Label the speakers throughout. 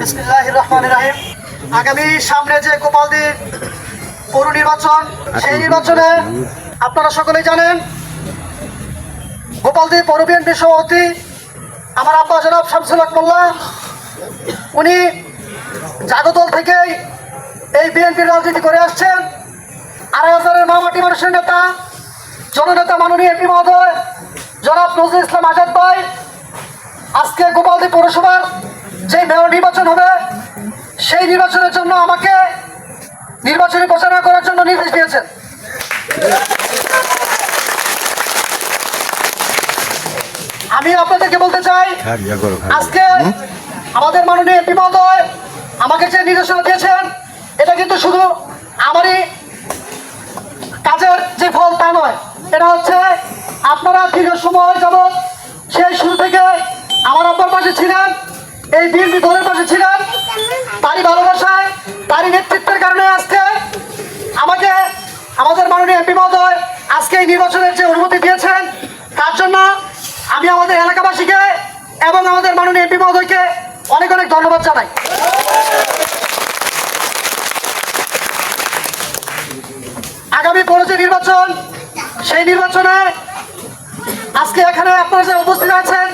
Speaker 1: বিসমিল্লাহির রহমানির রহিম। আগামী সামনে যে গোপালদী পৌর নির্বাচন, সেই নির্বাচনে আপনারা সকলেই জানেন গোপালদী পৌর বিএনপির সভাপতি আমার আব্বা জনাব শামসুল হক মোল্লা, উনি জাগদল থেকেই এই বিএনপির রাজনীতি করে আসছেন। ২,৫০০-এর মামাটি মানুষের নেতা, জননেতা মাননীয় এমপি মহোদয় জনাব নজরুল ইসলাম আজাদ ভাই আজকে গোপালদী পৌরসভার যে মেয়র নির্বাচন হবে, সেই নির্বাচনের জন্য আমাকে নির্বাচনী প্রচারণা করার জন্য নির্দেশ দিয়েছেন। আমি আপনাদেরকে বলতে চাই, আজকে আমাদের মাননীয় এমপি মহোদয় আমাকে যে নির্দেশনা দিয়েছেন, এটা কিন্তু শুধু আমারই কাজের যে ফল তা নয়, এটা হচ্ছে আপনারা দীর্ঘ সময় যাবৎ সেই শুরু থেকে আমার আব্বার পাশে ছিলেন, এই বিএনপি দলের পাশে ছিলেন। তারই ভালোবাসায়, তারই নেতৃত্বের কারণে আজকে আমাকে আমাদের মাননীয় এমপি মহোদয় আজকে এই নির্বাচনের যে অনুমতি দিয়েছেন, তার জন্য আমি আমাদের এলাকাবাসীকে এবং আমাদের মাননীয় এমপি মহোদয়কে অনেক অনেক ধন্যবাদ জানাই। আগামী পৌর যে নির্বাচন, সেই নির্বাচনে আজকে এখানে আপনারা যে উপস্থিত আছেন,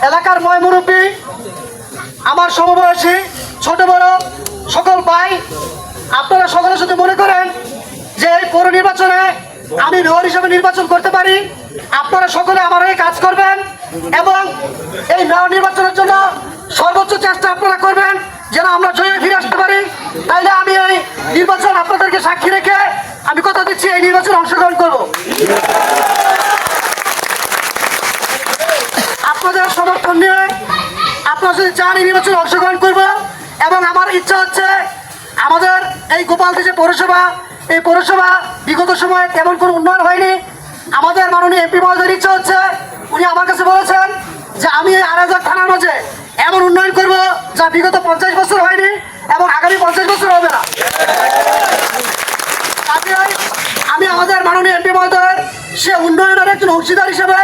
Speaker 1: এলাকার ময় মুরব্বী, আমার সমবয়সী ছোট বড় সকল ভাই, আপনারা সকলে যদি মনে করেন যে এই পৌর নির্বাচনে আমি মেয়র হিসেবে নির্বাচন করতে পারি, আপনারা সকলে আমার হয়ে কাজ করবেন এবং এই মেয়র নির্বাচনের জন্য সর্বোচ্চ চেষ্টা আপনারা করবেন যেন আমরা জয়ে ফিরে আসতে পারি। তাইলে আমি এই নির্বাচন আপনাদেরকে সাক্ষী রেখে আমি কথা দিচ্ছি, এই নির্বাচনে অংশগ্রহণ করব। আপনাদের সমর্থন নিয়ে আপনারা যদি চান এই নির্বাচনে অংশগ্রহণ করব। এবং আমার ইচ্ছা হচ্ছে আমাদের এই গোপালদী যে পৌরসভা, এই পৌরসভা বিগত সময়ে তেমন কোনো উন্নয়ন হয়নি। আমাদের মাননীয় এমপি মহোদয়ের ইচ্ছা হচ্ছে, উনি আমার কাছে বলেছেন যে আমি এই আড়াইহাজার থানার মাঝে এমন উন্নয়ন করব যা বিগত 50 বছর হয়নি এবং আগামী 50 বছর হবে না। আমি আমাদের মাননীয় এমপি মহোদয়ের সে উন্নয়নের একজন অংশীদার হিসেবে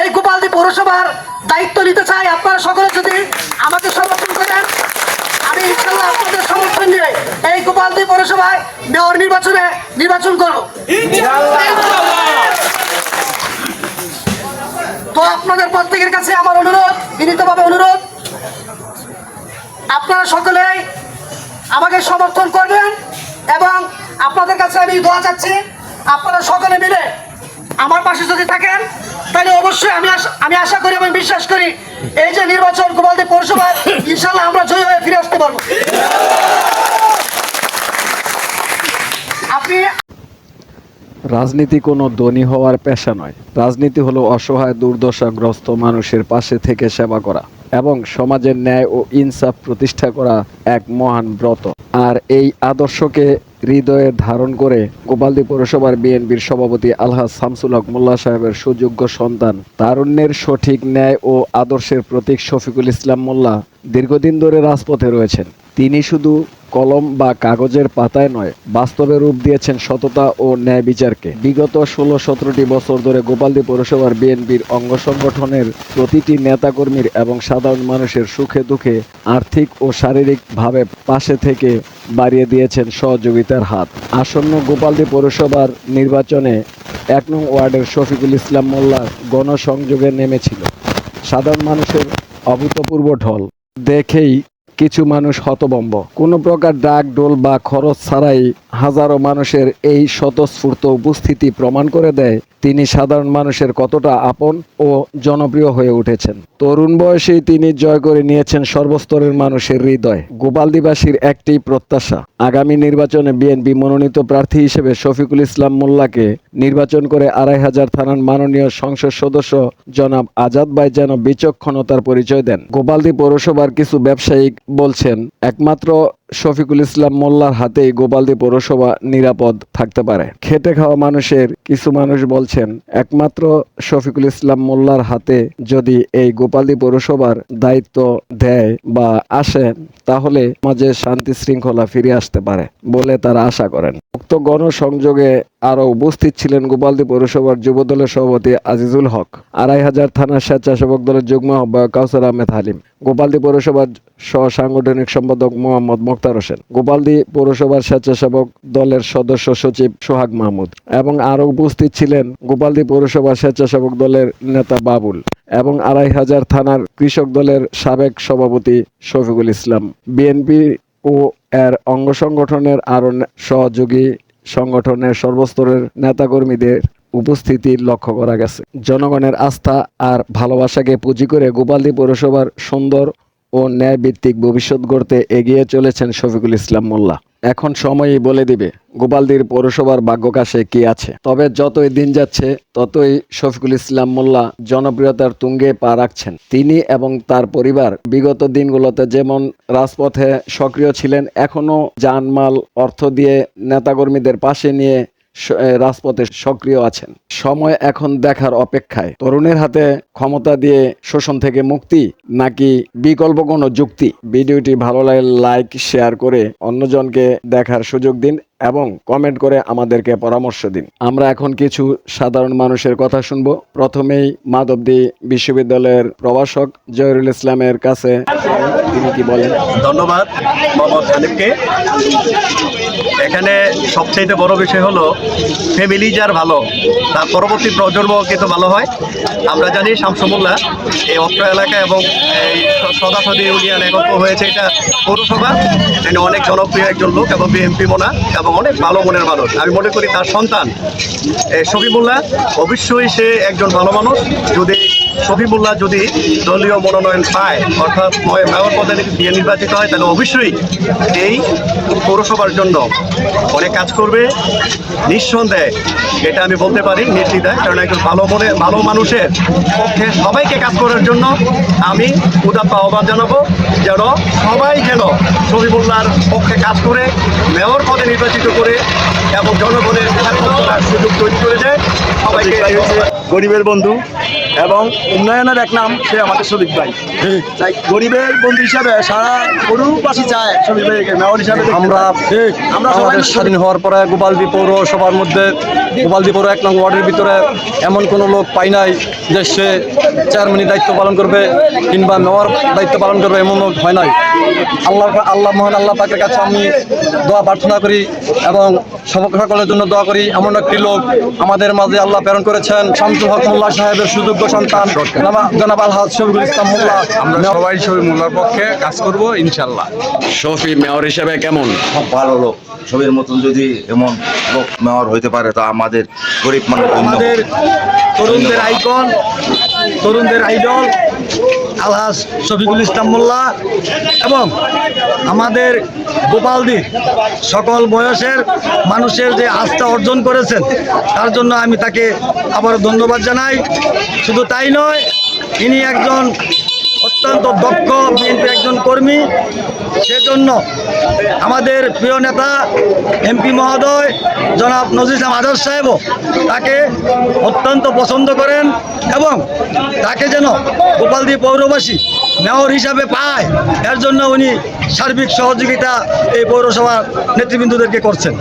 Speaker 1: এই গোপালদী পৌরসভার দায়িত্ব নিতে চাই। আপনারা সকলে যদি আমাকে সমর্থন করেন, আমি ইনশাআল্লাহ আপনাদের সমর্থন নিয়ে এই গোপালদী পৌরসভায় মেয়র নির্বাচনে নির্বাচন করব। তো আপনাদের প্রত্যেকের কাছে আমার অনুরোধ, বিনীতভাবে অনুরোধ, আপনারা সকলেই আমাকে সমর্থন করবেন এবং আপনাদের কাছে আমি দোয়া চাচ্ছি, আপনারা সকলে মিলে আমার পাশে যদি থাকেন তাহলে অবশ্যই আমি আশা করি এবং বিশ্বাস করি এই যে নির্বাচন গোপালদী পৌরসভায় ইনশাআল্লাহ আমরা জয়ী হয়ে ফিরে আসতে পারবো। আপনি
Speaker 2: রাজনীতি কোনো ধনী হওয়ার পেশা নয়। রাজনীতি হলো অসহায় দুর্দশাগ্রস্ত মানুষের পাশে থেকে সেবা করা এবং সমাজের ন্যায় ও ইনসাফ প্রতিষ্ঠা করা এক মহান ব্রত। আর এই আদর্শকে হৃদয়ে ধারণ করে গোপালদী পৌরসভার বিএনপির সভাপতি আলহাজ শামসুল হক মোল্লা সাহেবের সুযোগ্য সন্তান, তারুণ্যের সঠিক ন্যায় ও আদর্শের প্রতীক শফিকুল ইসলাম মোল্লা দীর্ঘদিন ধরে রাজপথে রয়েছেন। তিনি শুধু কলম বা কাগজের পাতায় নয়, বাস্তবে রূপ দিয়েছেন সততা ও ন্যায় বিচারকে। বিগত 16-17টি বছর ধরে গোপালদী পৌরসভার বিএনপির অঙ্গ সংগঠনের প্রতিটি নেতাকর্মীর এবং সাধারণ মানুষের সুখে দুঃখে আর্থিক ও শারীরিকভাবে পাশে থেকে বাড়িয়ে দিয়েছেন সহযোগিতার হাত। আসন্ন গোপালদী পৌরসভার নির্বাচনে 1 নং ওয়ার্ডের শফিকুল ইসলাম মোল্লা গণসংযোগে নেমেছিল। সাধারণ মানুষের অভূতপূর্ব ঢল দেখেই কিছু মানুষ হতভম্ব। কোনো প্রকার ডাক ডোল বা খরচ ছাড়াই হাজারো মানুষের এই স্বতঃস্ফূর্ত উপস্থিতি প্রমাণ করে দেয় তিনি সাধারণ মানুষের কতটা আপন ও জনপ্রিয় হয়ে উঠেছেন। তরুণ বয়সেই তিনি জয় করে নিয়েছেন সর্বস্তরের মানুষের হৃদয়। গোপালদীবাসীর একটি প্রত্যাশা, আগামী নির্বাচনে বিএনপি মনোনীত প্রার্থী হিসেবে শফিকুল ইসলাম মোল্লাকে নির্বাচন করে ২,৫০০ থানার মাননীয় সংসদ সদস্য জনাব আজাদ ভাই যেন বিচক্ষণতার পরিচয় দেন। গোপালদী পৌরসভার কিছু ব্যবসায়িক বলছেন, একমাত্র শফিকুল ইসলাম মোল্লার হাতেই গোপালদী পৌরসভা নিরাপদ থাকতে পারে। খেটে খাওয়া মানুষের কিছু মানুষ বলছেন, একমাত্র শফিকুল ইসলাম মোল্লার হাতে যদি এই গোপালদী পৌরসভার দায়িত্ব দেয় বা আসে, তাহলে সমাজে শান্তি শৃঙ্খলা ফিরে আসতে পারে বলে তারা আশা করেন। উক্ত গণসংযোগে আরো উপস্থিত ছিলেন গোপালদী পৌরসভার যুবদলের সভাপতি আজিজুল হক, ২৫০০ থানার স্বেচ্ছাসেবক দলের যুগ্ম আহ্বায়ক কাউসার আহমেদ হালিম, গোপালদী পৌরসভার সহ সাংগঠনিক সম্পাদক মোহাম্মদ মোক্তার হোসেন, গোপালদী পৌরসভার স্বেচ্ছাসেবক দলের সদস্য সচিব সোহাগ মাহমুদ এবং আরো উপস্থিত ছিলেন গোপালদী পৌরসভার স্বেচ্ছাসেবক দলের নেতা বাবুল এবং ২৫০০ থানার কৃষক দলের সাবেক সভাপতি শফিকুল ইসলাম। বিএনপি ও এর অঙ্গ সংগঠনের আরো সহযোগী সংগঠনের সর্বস্তরের নেতাকর্মীদের উপস্থিতি লক্ষ্য করা গেছে। জনগণের আস্থা আর ভালোবাসাকে পুঁজি করে গোপালদী পৌরসভার সুন্দর ও ন্যায়ভিত্তিক ভবিষ্যৎ গড়তে এগিয়ে চলেছেন শফিকুল ইসলাম মোল্লা। এখন সময়ই বলে দিবে গোপালদীর পৌরসভার ভাগ্যকাশে কি আছে। তবে যতই দিন যাচ্ছে ততই শফিকুল ইসলাম মোল্লা জনপ্রিয়তার তুঙ্গে পা রাখছেন। তিনি এবং তার পরিবার বিগত দিনগুলোতে যেমন রাজপথে সক্রিয় ছিলেন, এখনো জানমাল অর্থ দিয়ে নেতাকর্মীদের পাশে নিয়ে রাজপথে সক্রিয় আছেন। সময় এখন দেখার অপেক্ষায়, তরুণের হাতে ক্ষমতা দিয়ে শোষণ থেকে মুক্তি নাকি বিকল্প কোনো যুক্তি। ভিডিওটি ভালো লাগলে লাইক শেয়ার করে অন্যজনকে দেখার সুযোগ দিন এবং কমেন্ট করে আমাদেরকে পরামর্শ দিন। আমরা এখন কিছু সাধারণ মানুষের কথা শুনবো। প্রথমেই মাধবদী বিশ্ববিদ্যালয়ের প্রভাষক জহিরুল ইসলামের কাছে, তিনি কি বলেন।
Speaker 3: ধন্যবাদ মোহাম্মদ সানিফকে। এখানে সবচেয়ে বড় বিষয় হলো ফ্যামিলি যার ভালো, তার পরবর্তী প্রজন্ম কিন্তু ভালো হয়। আমরা জানি শামসু মোল্লা এই অত্র এলাকা এবং এই সদাসদি ইউনিয়ন একত্র হয়েছে, এটা পৌরসভা। তিনি অনেক জনপ্রিয় একজন লোক এবং বিএনপি মোনা এবং অনেক ভালো মনের মানুষ। আমি মনে করি তার সন্তান শফি মোল্লা অবশ্যই সে একজন ভালো মানুষ। যদি শফি মোল্লা যদি দলীয় মনোনয়ন পায়, অর্থাৎ মেয়র পদে দিয়ে নির্বাচিত হয়, তাহলে অবশ্যই এই পৌরসভার জন্য অনেক কাজ করবে নিঃসন্দেহে, এটা আমি বলতে পারি নির্দ্বিধায়। কারণ একজন ভালো মানুষের পক্ষে সবাইকে কাজ করার জন্য আমি উদাত্ত আহ্বান জানাবো, যেন সবাই যেন শফি মোল্লার পক্ষে কাজ করে মেয়র পদে নির্বাচিত করে এবং জনগণের সুযোগ তৈরি করে দেয়। সবাইকে
Speaker 4: গরিবের বন্ধু এবং উন্নয়নের এক নাম সে আমাদের শফিক ভাই। তাই গরিবের বন্ধু হিসাবে সারা পৌরবাসী চায় শফিক ভাইকে মেয়র হিসাবে। আমরা সবাই স্বাধীন হওয়ার পরে গোপালদী পৌরসভার মধ্যে, গোপালদী পৌর ১ নং ওয়ার্ডের ভিতরে এমন কোনো লোক পাই নাই যে সে চেয়ারম্যানের দায়িত্ব পালন করবে কিংবা মেয়র দায়িত্ব পালন করবে, এমন লোক হয় নাই। আল্লাহ মহান আল্লাহ পাকের কাছে আমি দোয়া প্রার্থনা করি এবং সকলের জন্য দোয়া করি। এমন একটি লোক আমাদের মাঝে আল্লাহ প্রেরণ করেছেন, শামসুল হক মোল্লা সাহেবের সুযোগ্য সন্তান জনাব আলহাজ শফিকুল ইসলাম মোল্লা।
Speaker 5: আমরা সবাই শফি মোল্লার পক্ষে কাজ করব ইনশাল্লাহ।
Speaker 2: শফি মেয়র হিসেবে কেমন?
Speaker 6: খুব ভালো লোক। শফির মতন যদি এমন লোক মেয়র হইতে পারে, তা আমাদের গরিব মানুষ,
Speaker 4: আমাদের তরুণদের আইকন, তরুণদের আইডল আলহাজ শফিকুল ইসলাম মোল্লা এবং আমাদের গোপালদী সকল বয়সের মানুষের যে আস্থা অর্জন করেছেন, তার জন্য আমি তাকে আবার ধন্যবাদ জানাই। শুধু তাই নয়, ইনি একজন অত্যন্ত দক্ষ বিএনপির একজন কর্মী। সেজন্য আমাদের প্রিয় নেতা এমপি মহোদয় জনাব নজির ইসলাম আজাদ সাহেবও তাকে অত্যন্ত পছন্দ করেন এবং তাকে যেন গোপালদী পৌরবাসী মেয়র হিসাবে পায়, এর জন্য উনি সার্বিক সহযোগিতা এই পৌরসভার নেতৃবৃন্দদেরকে করছেন।